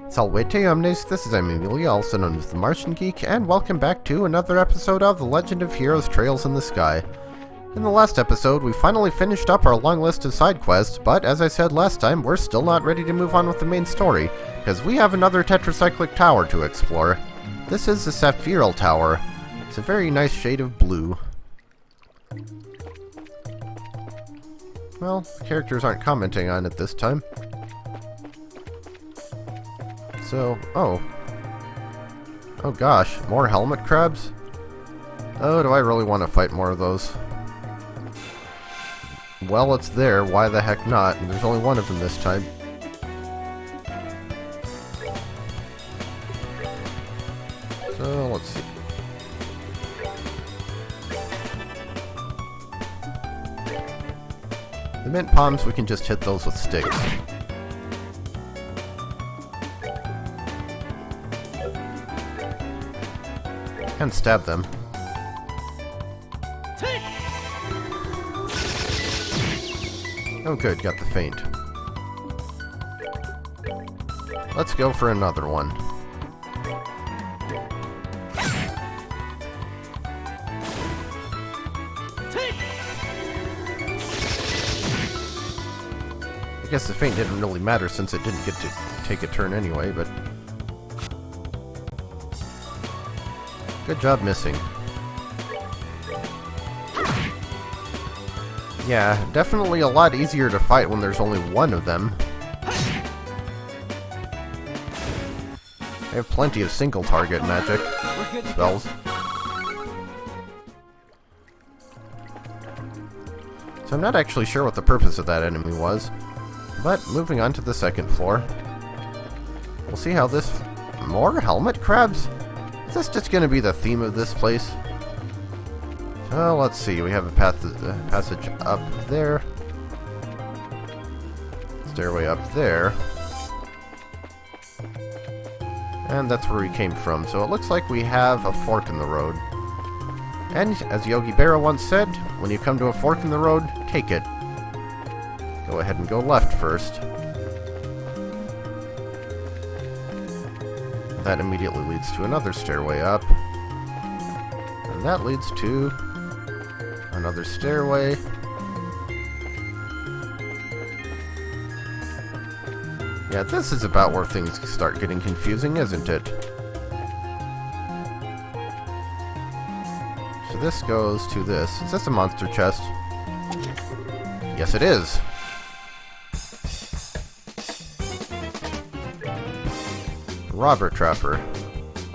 Salvete omnes, this is Amelia, also known as TheMartianGeek, and welcome back to another episode of The Legend of Heroes Trails in the Sky. In the last episode, we finally finished up our long list of side quests, but as I said last time, we're still not ready to move on with the main story, because we have another tetracyclic tower to explore. This is the Sapphirl Tower. It's a very nice shade of blue. Well, the characters aren't commenting on it this time. So, oh gosh, more helmet crabs? Oh, do I really want to fight more of those? Well, it's there, why the heck not? And there's only one of them this time. So, let's see. The mint palms, we can just hit those with sticks. And stab them. Oh good, got the feint. Let's go for another one. I guess the feint didn't really matter since it didn't get to take a turn anyway, but... Good job missing. Yeah, definitely a lot easier to fight when there's only one of them. I have plenty of single target magic spells. So I'm not actually sure what the purpose of that enemy was. But moving on to the second floor. We'll see how this... More helmet crabs? Is this just going to be the theme of this place? So let's see, we have a passage up there. Stairway up there. And that's where we came from, so it looks like we have a fork in the road. And, as Yogi Berra once said, when you come to a fork in the road, take it. Go ahead and go left first. That immediately leads to another stairway up. And that leads to another stairway. Yeah, this is about where things start getting confusing, isn't it? So this goes to this. Is this a monster chest? Yes, it is. Robber Trapper.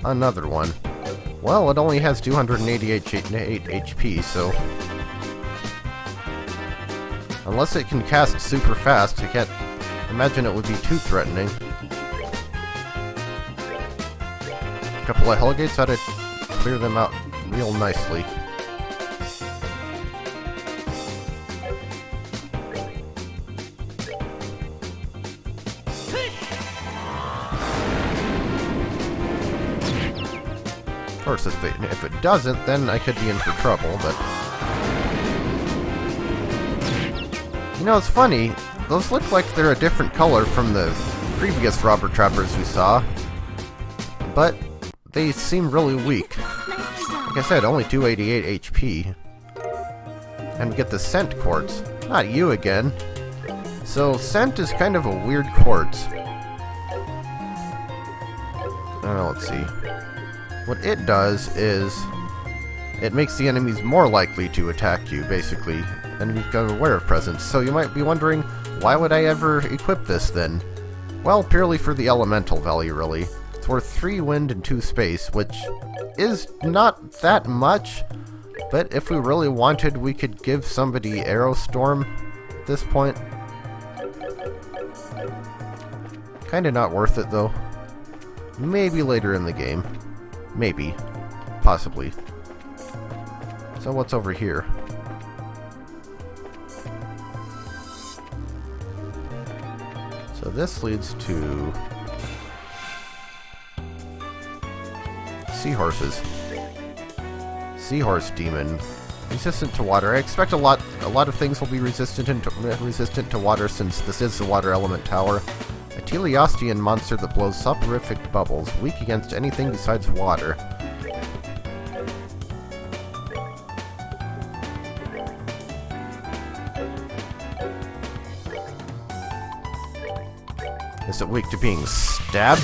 Another one. Well, it only has 288 HP, so... Unless it can cast super fast, I can't imagine it would be too threatening. A couple of Hellgates ought to clear them out real nicely. Of course, if it doesn't, then I could be in for trouble, but... You know, it's funny, those look like they're a different color from the previous robber trappers we saw, but they seem really weak. Like I said, only 288 HP. And we get the scent quartz. Not you again. So, scent is kind of a weird quartz. Let's see. What it does is, it makes the enemies more likely to attack you, basically, and become aware of presence. So you might be wondering, why would I ever equip this then? Well, purely for the elemental value, really. It's worth 3 wind and 2 space, which is not that much, but if we really wanted, we could give somebody Arrow Storm at this point. Kinda not worth it, though. Maybe later in the game. Maybe. Possibly. So what's over here? So this leads to... Seahorses. Seahorse Demon. Resistant to water. I expect a lot of things will be resistant to water since this is the water element tower. I teleostean monster that blows soporific bubbles, weak against anything besides water. Is it weak to being stabbed?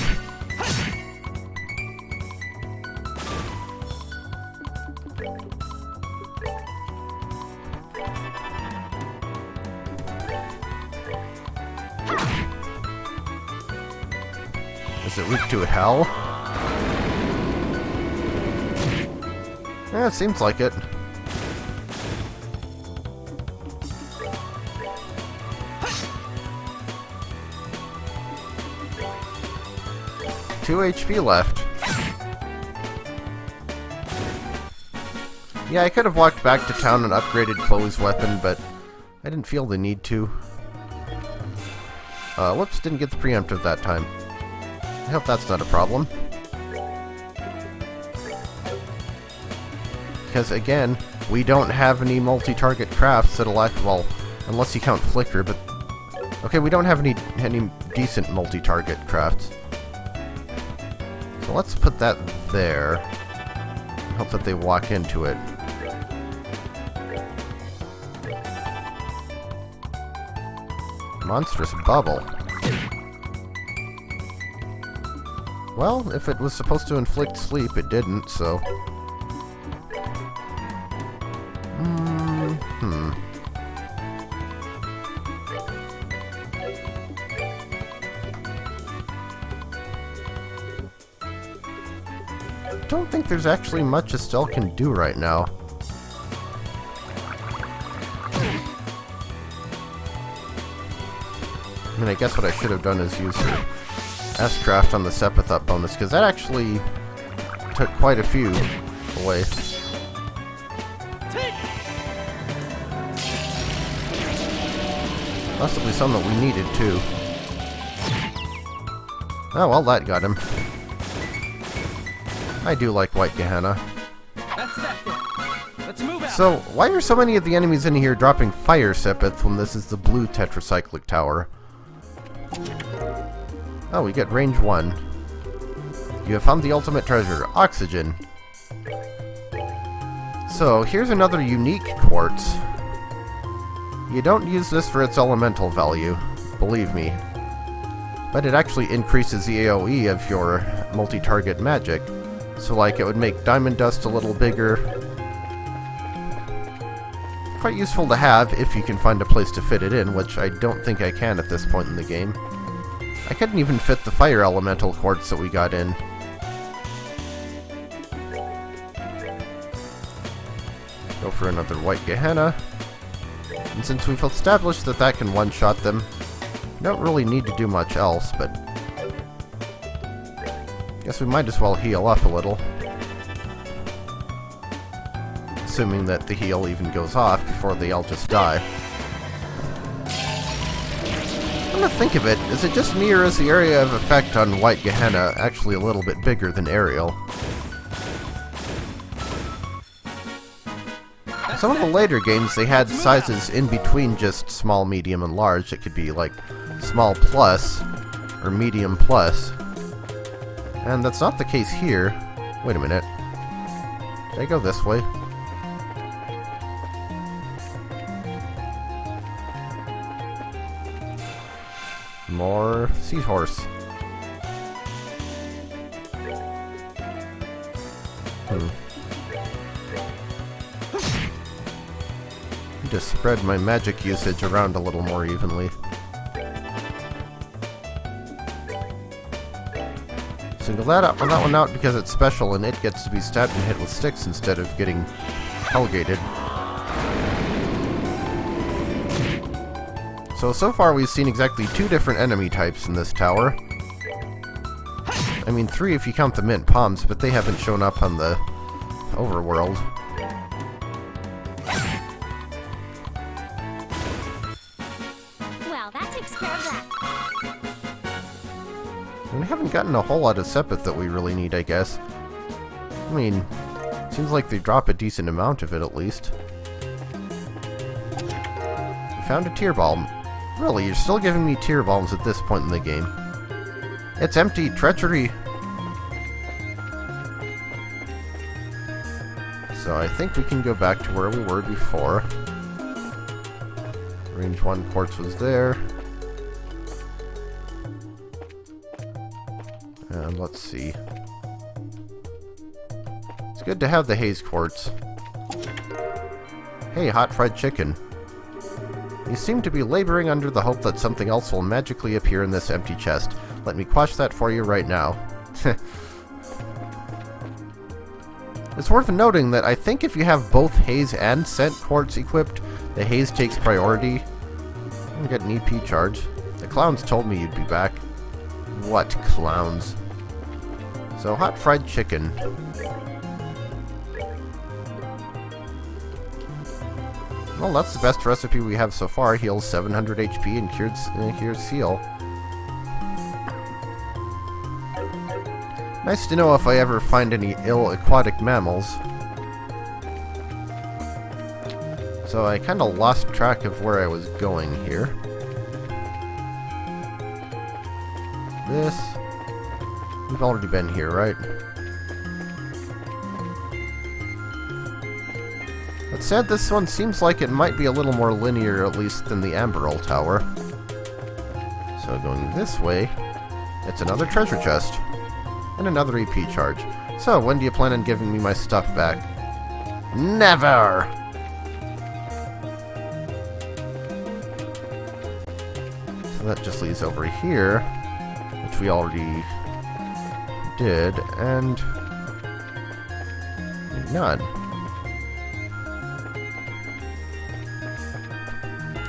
Is it weak to hell? Yeah, it seems like it. Two HP left. Yeah, I could have walked back to town and upgraded Chloe's weapon, but I didn't feel the need to. Whoops, didn't get the preemptive that time. I hope that's not a problem. Because, again, we don't have any multi-target crafts that'll act, well, unless you count Flicker, but... Okay, we don't have any decent multi-target crafts. So let's put that there. Hope that they walk into it. Monstrous bubble. Well, if it was supposed to inflict sleep, it didn't, so... Don't think there's actually much Estelle can do right now. I mean, I guess what I should have done is use her S-Craft on the Sepithup bonus, because that actually took quite a few away. Possibly some that we needed, too. Oh, well, that got him. I do like White Gehenna. That's that thing. Let's move out. So, why are so many of the enemies in here dropping Fire Sepith when this is the blue Tetracyclic Tower? Oh, we get range 1. You have found the ultimate treasure, oxygen. So, here's another unique quartz. You don't use this for its elemental value, believe me. But it actually increases the AoE of your multi-target magic. So, like, it would make Diamond Dust a little bigger. Quite useful to have if you can find a place to fit it in, which I don't think I can at this point in the game. I couldn't even fit the Fire Elemental quartz that we got in. Go for another White Gehenna. And since we've established that that can one-shot them, don't really need to do much else, but... guess we might as well heal up a little. Assuming that the heal even goes off before they all just die. Come to think of it, is it just me or is the area of effect on White Gehenna actually a little bit bigger than Ariel? Some of the later games, they had sizes in between just small, medium, and large. It could be like small plus or medium plus. And that's not the case here. Wait a minute. Did I go this way? More seahorse. Just spread my magic usage around a little more evenly. Single that one out because it's special and it gets to be stabbed and hit with sticks instead of getting hellgated. So far we've seen exactly 2 different enemy types in this tower. I mean 3 if you count the mint palms, but they haven't shown up on the overworld. Well, that takes care of that. And we haven't gotten a whole lot of Sepith that we really need, I guess. I mean, seems like they drop a decent amount of it at least. We found a tear balm. Really, you're still giving me tear balms at this point in the game. It's empty. Treachery. So I think we can go back to where we were before. Range 1 quartz was there. And let's see. It's good to have the haze quartz. Hey, hot fried chicken. You seem to be laboring under the hope that something else will magically appear in this empty chest. Let me quash that for you right now. It's worth noting that I think if you have both haze and scent quartz equipped, the haze takes priority. I'm gonna get an EP charge. The clowns told me you'd be back. What clowns? So, hot fried chicken. Well, that's the best recipe we have so far. Heals 700 HP and cures seal. Nice to know if I ever find any ill aquatic mammals. So I kind of lost track of where I was going here. This... We've already been here, right? That said, this one seems like it might be a little more linear, at least, than the Sapphirl Tower. So going this way, it's another treasure chest. And another EP charge. So, when do you plan on giving me my stuff back? Never! So that just leaves over here, which we already did, and none.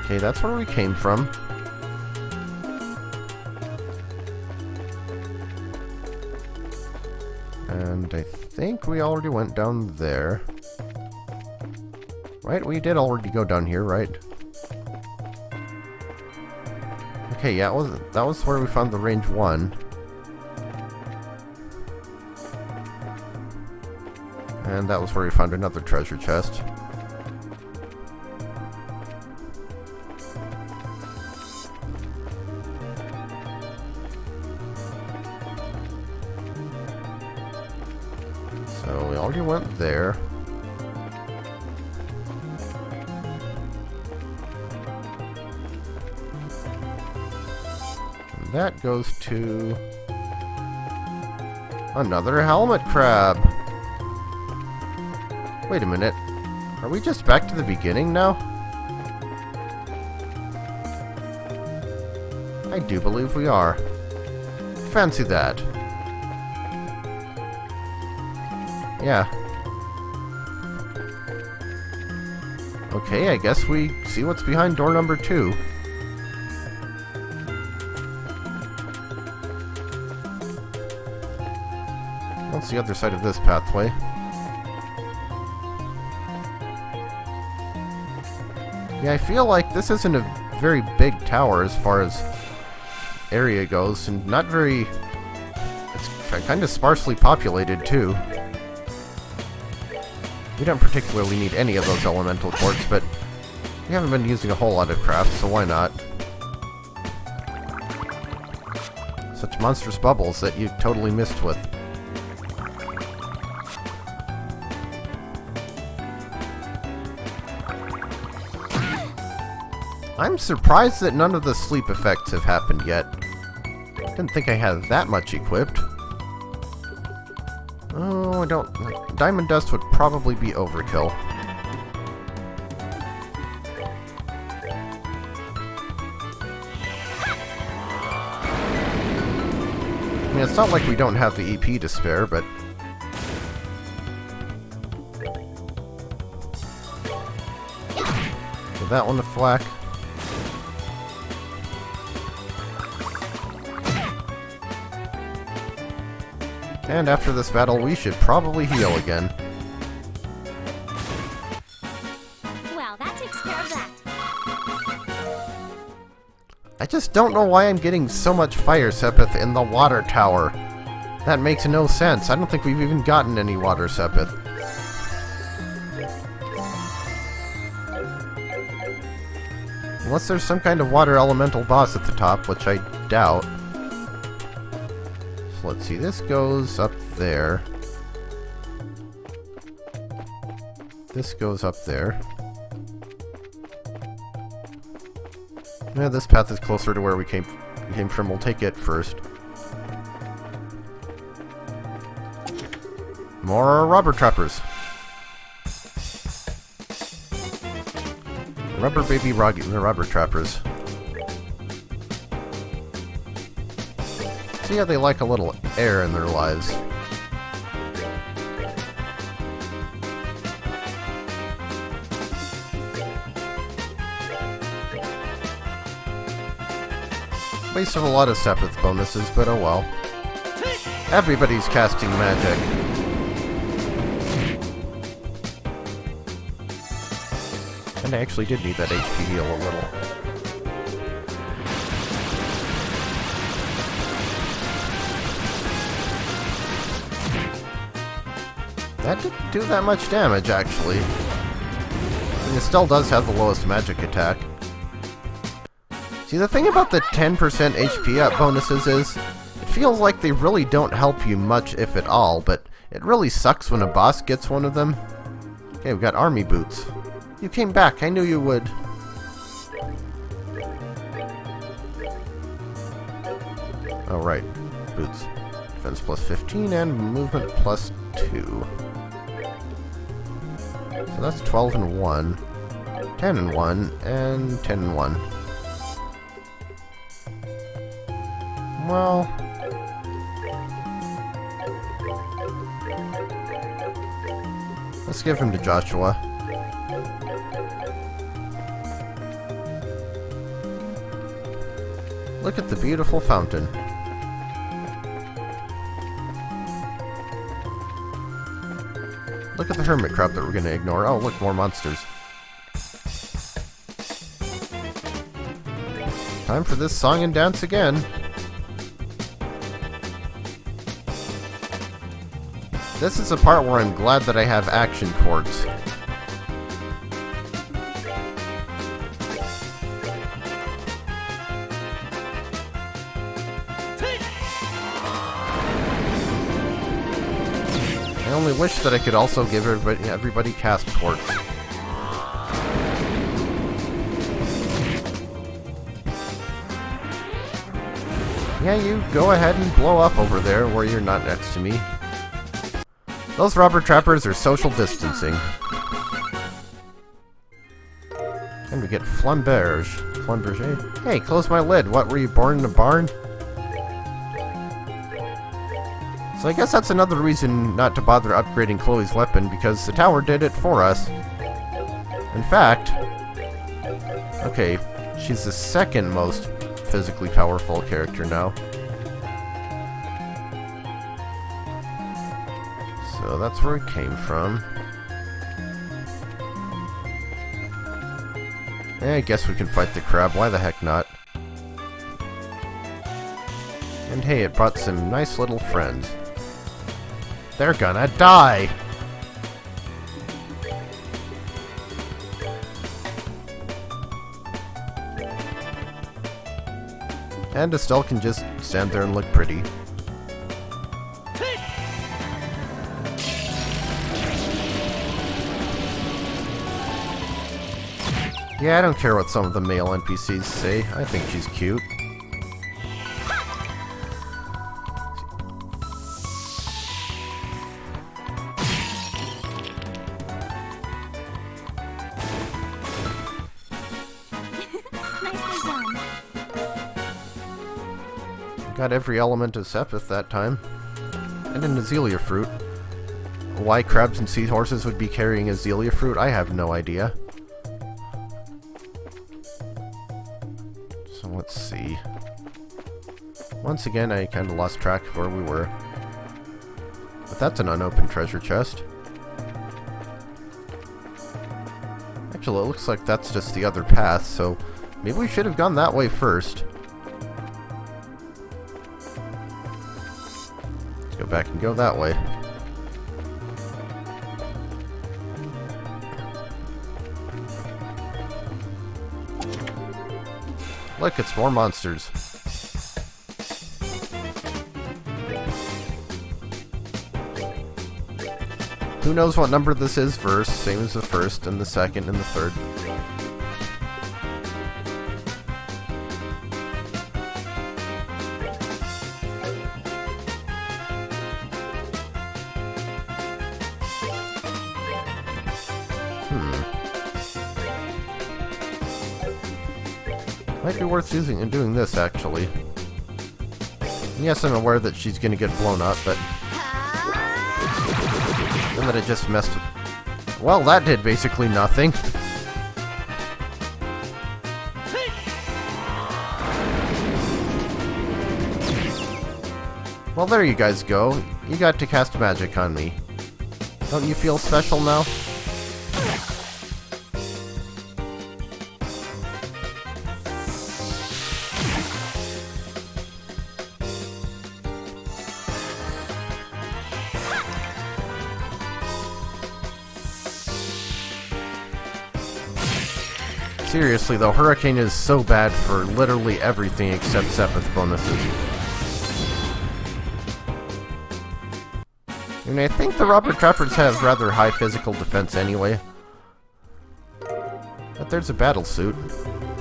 Okay, that's where we came from. And I think we already went down there. Right? We did already go down here, right? Okay, yeah, that was where we found the range 1. And that was where we found another treasure chest. So we already went there. And that goes to another helmet crab. Wait a minute. Are we just back to the beginning now? I do believe we are. Fancy that. Yeah. Okay, I guess we see what's behind door number 2. What's the other side of this pathway? Yeah, I feel like this isn't a very big tower as far as area goes, and not very... It's kind of sparsely populated, too. We don't particularly need any of those elemental quartz, but we haven't been using a whole lot of crafts, so why not? Such monstrous bubbles that you totally missed with. I'm surprised that none of the sleep effects have happened yet. Didn't think I had that much equipped. Oh, I don't... Diamond dust would probably be overkill. I mean, it's not like we don't have the EP to spare, but... Give that one a thwack. And after this battle, we should probably heal again. Well, that takes care of that. I just don't know why I'm getting so much fire sepith in the water tower. That makes no sense. I don't think we've even gotten any water sepith. Unless there's some kind of water elemental boss at the top, which I doubt. So let's see, this goes up there. This goes up there. Yeah, this path is closer to where we came from. We'll take it first. More rubber trappers. Rubber baby rubber trappers. See how they like a little air in their lives. Waste of a lot of Sapphire bonuses, but oh well. Everybody's casting magic. And I actually did need that HP heal a little. That didn't do that much damage, actually. And it still does have the lowest magic attack. See, the thing about the 10% HP up bonuses is, it feels like they really don't help you much, if at all, but it really sucks when a boss gets one of them. Okay, we've got army boots. You came back, I knew you would. Oh, right. Boots. Defense plus 15 and movement plus 2. So that's 12 and 1, 10 and 1, and 10 and 1. Well... let's give him to Joshua. Look at the beautiful fountain. Look at the hermit crab that we're going to ignore. Oh, look, more monsters. Time for this song and dance again. This is the part where I'm glad that I have action chords. I only wish that I could also give everybody cast chords. Yeah, you go ahead and blow up over there where you're not next to me. Those rubber trappers are social distancing. And we get flamberge. Flamberge? Hey, close my lid. What, were you born in a barn? So I guess that's another reason not to bother upgrading Chloe's weapon, because the tower did it for us. In fact... okay, she's the second most physically powerful character now. So that's where it came from. I guess we can fight the crab, why the heck not? And hey, it brought some nice little friends. They're gonna die! And Estelle can just stand there and look pretty. Yeah, I don't care what some of the male NPCs say. I think she's cute. Nicely done. Got every element of Sepith that time. And an azalea fruit. Why crabs and seahorses would be carrying azalea fruit, I have no idea. So let's see. Once again, I kind of lost track of where we were. But that's an unopened treasure chest. Actually, it looks like that's just the other path, so maybe we should have gone that way first. Let's go back and go that way. Look, it's more monsters. Who knows what number this is first, same as the first and the second and the third. Might be worth using and doing this, actually. Yes, I'm aware that she's gonna get blown up, but... and that it just messed with... Well, that did basically nothing. Well, there you guys go. You got to cast magic on me. Don't you feel special now? Seriously though, Hurricane is so bad for literally everything except Sepith bonuses. I mean, I think the Robber Trappers have rather high physical defense anyway. But there's a battle suit.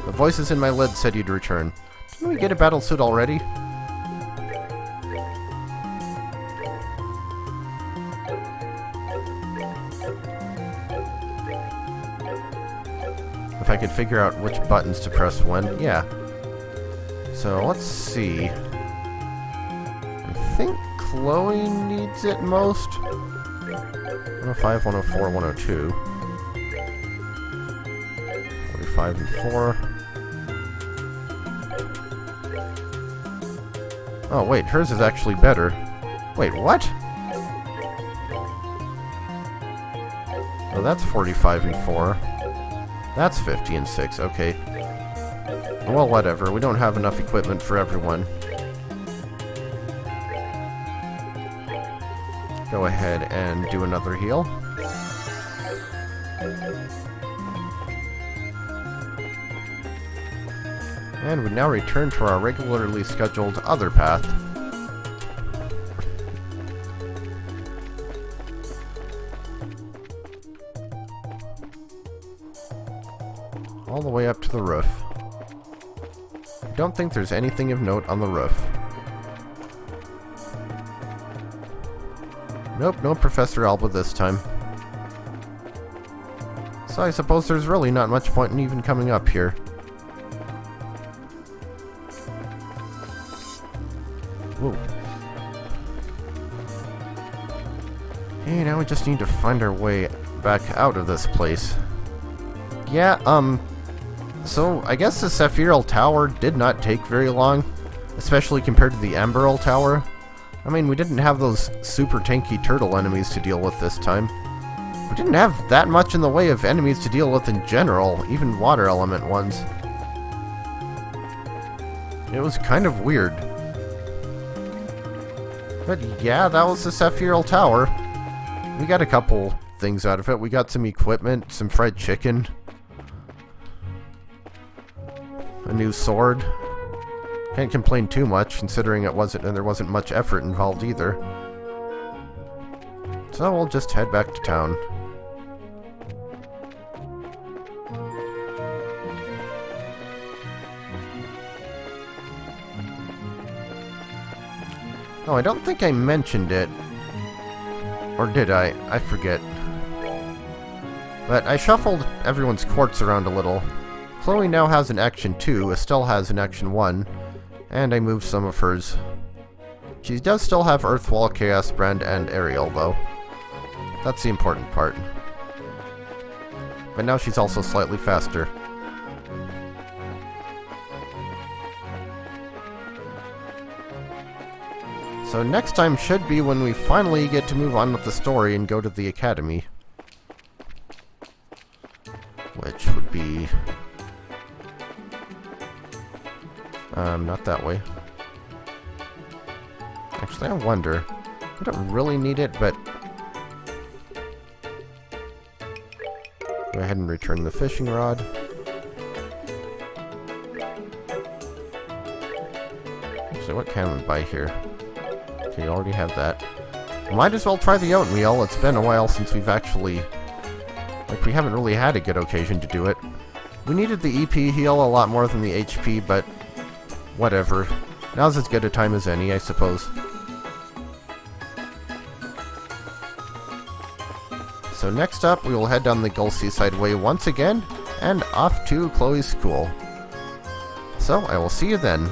The voices in my lid said you'd return. Didn't we get a battle suit already? If I could figure out which buttons to press when. Yeah. So, let's see. I think Chloe needs it most. 105, 104, 102. 45 and 4. Oh, wait, hers is actually better. Wait, what? Oh, that's 45 and 4. That's 50 and 6, okay. Well, whatever. We don't have enough equipment for everyone. Go ahead and do another heal. And we now return to our regularly scheduled other path. All the way up to the roof. I don't think there's anything of note on the roof. Nope, no Professor Alba this time. So I suppose there's really not much point in even coming up here. Whoa. Okay, now we just need to find our way back out of this place. Yeah, so I guess the Sapphirl Tower did not take very long, especially compared to the Amberl Tower. I mean, we didn't have those super tanky turtle enemies to deal with this time. We didn't have that much in the way of enemies to deal with in general, even water element ones. It was kind of weird. But yeah, that was the Sapphirl Tower. We got a couple things out of it. We got some equipment, some fried chicken, a new sword. Can't complain too much, considering there wasn't much effort involved either. So we'll just head back to town. Oh, I don't think I mentioned it. Or did I? I forget. But I shuffled everyone's quartz around a little. Chloe now has an Action 2, Estelle has an Action 1, and I moved some of hers. She does still have Earthwall, Chaos Brand, and Aerial, though. That's the important part. But now she's also slightly faster. So next time should be when we finally get to move on with the story and go to the Academy. Which would be... not that way. Actually, I wonder. I don't really need it, but... Go ahead and return the fishing rod. Actually, what can we buy here? Okay, you already have that. Might as well try the oatmeal. It's been a while since we've actually... like, we haven't really had a good occasion to do it. We needed the EP heal a lot more than the HP, but... whatever. Now's as good a time as any, I suppose. So next up, we will head down the Gull Seaside Way once again, and off to Chloe's school. So, I will see you then.